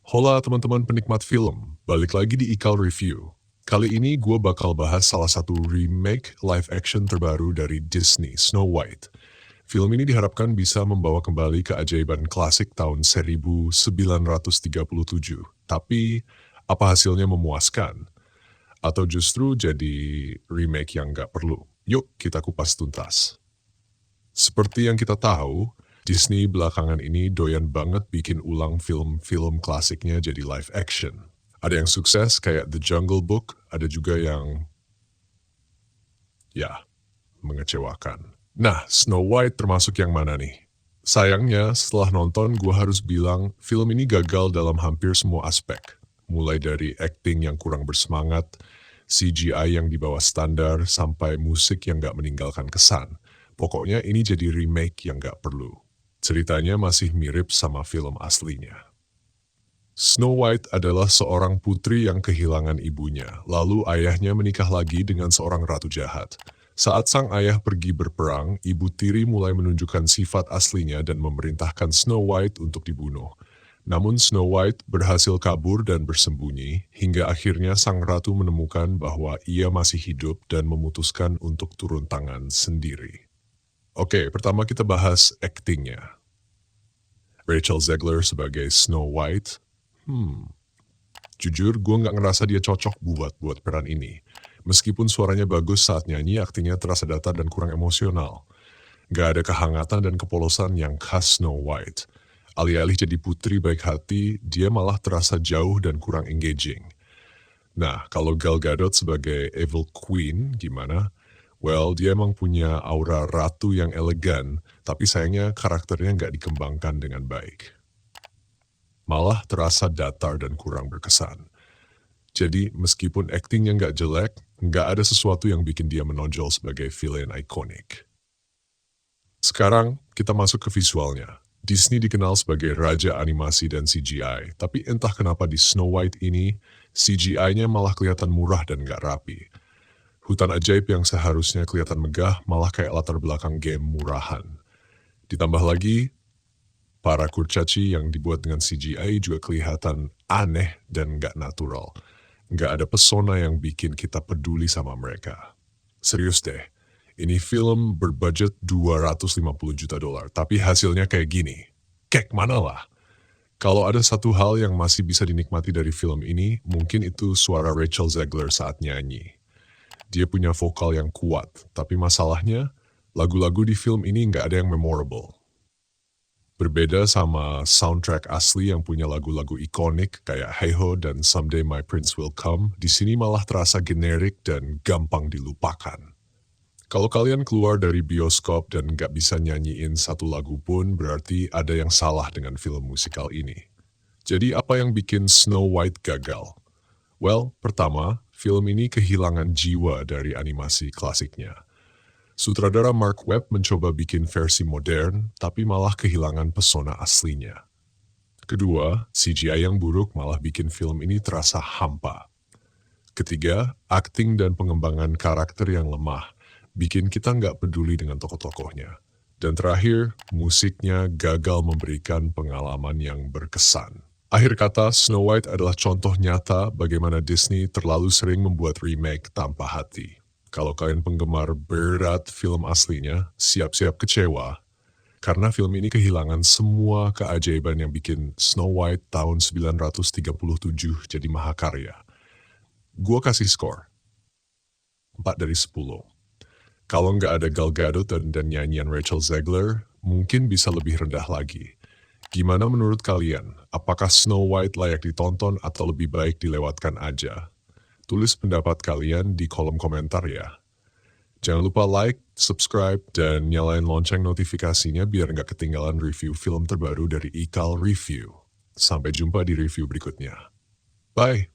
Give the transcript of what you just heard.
Hola teman-teman penikmat film, balik lagi di Ikal Review. Kali ini gue bakal bahas salah satu remake live action terbaru dari Disney, Snow White. Film ini diharapkan bisa membawa kembali keajaiban klasik tahun 1937. Tapi, apa hasilnya memuaskan? Atau justru jadi remake yang nggak perlu? Yuk kita kupas tuntas. Seperti yang kita tahu, Disney belakangan ini doyan banget bikin ulang film-film klasiknya jadi live action. Ada yang sukses kayak The Jungle Book, ada juga yang, ya, mengecewakan. Nah, Snow White termasuk yang mana nih? Sayangnya, setelah nonton gue harus bilang film ini gagal dalam hampir semua aspek. Mulai dari acting yang kurang bersemangat, CGI yang di bawah standar, sampai musik yang gak meninggalkan kesan. Pokoknya ini jadi remake yang gak perlu. Ceritanya masih mirip sama film aslinya. Snow White adalah seorang putri yang kehilangan ibunya, lalu ayahnya menikah lagi dengan seorang ratu jahat. Saat sang ayah pergi berperang, ibu tiri mulai menunjukkan sifat aslinya dan memerintahkan Snow White untuk dibunuh. Namun Snow White berhasil kabur dan bersembunyi, hingga akhirnya sang ratu menemukan bahwa ia masih hidup dan memutuskan untuk turun tangan sendiri. Oke, pertama kita bahas aktingnya. Rachel Zegler sebagai Snow White, jujur gue nggak ngerasa dia cocok buat peran ini. Meskipun suaranya bagus saat nyanyi, aktingnya terasa datar dan kurang emosional. Gak ada kehangatan dan kepolosan yang khas Snow White. Alih-alih jadi putri baik hati, dia malah terasa jauh dan kurang engaging. Nah, kalau Gal Gadot sebagai Evil Queen, gimana? Well, dia emang punya aura ratu yang elegan, tapi sayangnya karakternya nggak dikembangkan dengan baik. Malah terasa datar dan kurang berkesan. Jadi, meskipun aktingnya nggak jelek, nggak ada sesuatu yang bikin dia menonjol sebagai villain ikonik. Sekarang, kita masuk ke visualnya. Disney dikenal sebagai raja animasi dan CGI, tapi entah kenapa di Snow White ini, CGI-nya malah kelihatan murah dan nggak rapi. Hutan ajaib yang seharusnya kelihatan megah malah kayak latar belakang game murahan. Ditambah lagi, para kurcaci yang dibuat dengan CGI juga kelihatan aneh dan nggak natural. Nggak ada pesona yang bikin kita peduli sama mereka. Serius deh, ini film berbudget 250 juta dolar, tapi hasilnya kayak gini. Kek mana lah? Kalau ada satu hal yang masih bisa dinikmati dari film ini, mungkin itu suara Rachel Zegler saat nyanyi. Dia punya vokal yang kuat, tapi masalahnya, lagu-lagu di film ini nggak ada yang memorable. Berbeda sama soundtrack asli yang punya lagu-lagu ikonik kayak Hey Ho dan Someday My Prince Will Come, di sini malah terasa generik dan gampang dilupakan. Kalau kalian keluar dari bioskop dan nggak bisa nyanyiin satu lagu pun, berarti ada yang salah dengan film musikal ini. Jadi apa yang bikin Snow White gagal? Well, pertama, film ini kehilangan jiwa dari animasi klasiknya. Sutradara Mark Webb mencoba bikin versi modern, tapi malah kehilangan pesona aslinya. Kedua, CGI yang buruk malah bikin film ini terasa hampa. Ketiga, akting dan pengembangan karakter yang lemah, bikin kita nggak peduli dengan tokoh-tokohnya. Dan terakhir, musiknya gagal memberikan pengalaman yang berkesan. Akhir kata, Snow White adalah contoh nyata bagaimana Disney terlalu sering membuat remake tanpa hati. Kalau kalian penggemar berat film aslinya, siap-siap kecewa. Karena film ini kehilangan semua keajaiban yang bikin Snow White tahun 1937 jadi mahakarya. Gua kasih skor 4 dari 10. Kalau nggak ada Gal Gadot dan nyanyian Rachel Zegler, mungkin bisa lebih rendah lagi. Gimana menurut kalian? Apakah Snow White layak ditonton atau lebih baik dilewatkan aja? Tulis pendapat kalian di kolom komentar ya. Jangan lupa like, subscribe, dan nyalain lonceng notifikasinya biar nggak ketinggalan review film terbaru dari Ikal Review. Sampai jumpa di review berikutnya. Bye!